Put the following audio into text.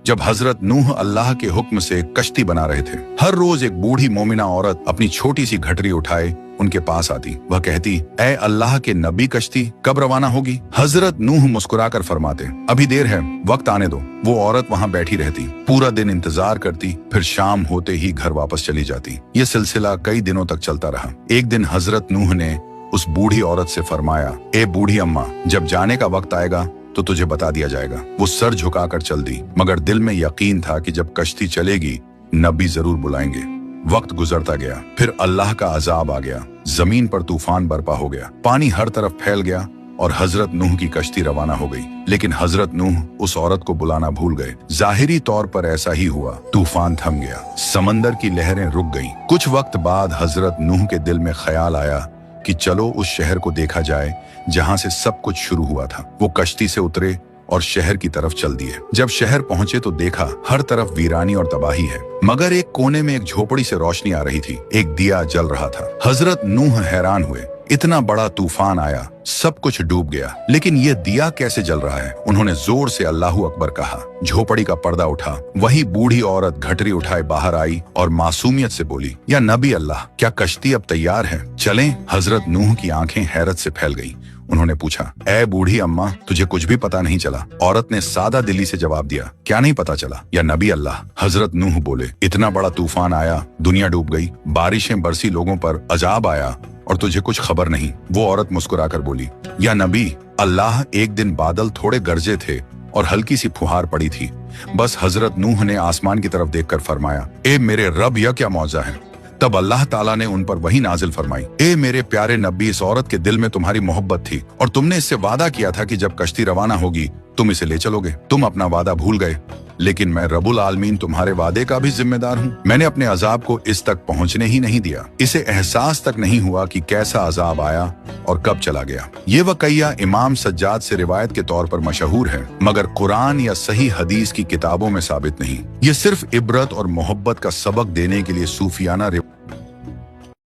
जब हजरत नूह अल्लाह के हुक्म से कश्ती बना रहे थे। हर रोज एक बूढ़ी मोमिना औरत अपनी छोटी सी घटरी उठाए उनके पास आती। वह कहती, ऐ अल्लाह के नबी, कश्ती कब रवाना होगी? हजरत नूह मुस्कुराकर फरमाते, अभी देर है, वक्त आने दो। वो औरत वहाँ बैठी रहती, पूरा दिन इंतजार करती, फिर शाम होते ही घर वापस चली जाती। ये सिलसिला कई दिनों तक चलता रहा। एक दिन हजरत नूह ने उस बूढ़ी औरत से फरमाया, ए बूढ़ी अम्मा, जब जाने का वक्त आएगा तो तुझे बता दिया जाएगा। वो सर झुकाकर चल दी, मगर दिल में यकीन था कि जब कश्ती चलेगी नबी जरूर बुलाएंगे। वक्त गुजरता गया, फिर अल्लाह का अजाब आ गया। जमीन पर तूफान बर्पा हो गया, पानी हर तरफ फैल गया और हजरत नूह की कश्ती रवाना हो गई। लेकिन हजरत नूह उस औरत को बुलाना भूल गए। जाहिरी तौर पर ऐसा ही हुआ। तूफान थम गया, समंदर की लहरें रुक गईं। कुछ वक्त बाद हजरत नूह के दिल में ख्याल आया कि चलो उस शहर को देखा जाए जहां से सब कुछ शुरू हुआ था। वो कश्ती से उतरे और शहर की तरफ चल दिए। जब शहर पहुंचे तो देखा हर तरफ वीरानी और तबाही है, मगर एक कोने में एक झोपड़ी से रोशनी आ रही थी, एक दिया जल रहा था। हजरत नूह हैरान हुए, इतना बड़ा तूफान आया, सब कुछ डूब गया, लेकिन ये दिया कैसे जल रहा है? उन्होंने जोर से अल्लाहू अकबर कहा। झोपड़ी का पर्दा उठा, वही बूढ़ी औरत घटरी उठाए बाहर आई और मासूमियत से बोली, या नबी अल्लाह, क्या कश्ती अब तैयार है? चलें। हजरत नूह की आंखें हैरत से फैल गईं। उन्होंने पूछा, ए बूढ़ी अम्मा, तुझे कुछ भी पता नहीं चला? औरत ने सादा दिली से जवाब दिया, क्या नहीं पता चला? या नबी अल्लाह। हजरत नूह बोले, इतना बड़ा तूफान आया, दुनिया डूब गई, बारिशें बरसी, लोगों पर अजाब आया और तुझे कुछ खबर नहीं। वो औरत मुस्कुराकर बोली, या नबी अल्लाह, एक दिन बादल थोड़े गरजे थे और हल्की सी फुहार पड़ी थी। बस हजरत नूह ने आसमान की तरफ देखकर फरमाया, ए मेरे रब, यह क्या मौजा है? तब अल्लाह ताला ने उन पर वही नाजिल फरमाई, ए मेरे प्यारे नबी, इस औरत के दिल में तुम्हारी मोहब्बत थी और तुमने इससे वादा किया था कि जब कश्ती रवाना होगी तुम इसे ले चलोगे। तुम अपना वादा भूल गए, लेकिन मैं रब्बुल आलमीन तुम्हारे वादे का भी जिम्मेदार हूँ। मैंने अपने अजाब को इस तक पहुँचने ही नहीं दिया। इसे एहसास तक नहीं हुआ कि कैसा अजाब आया और कब चला गया। ये वक़िया इमाम सज्जाद से रिवायत के तौर पर मशहूर है, मगर कुरान या सही हदीस की किताबों में साबित नहीं। ये सिर्फ इबरत और मोहब्बत का सबक देने के लिए सूफियाना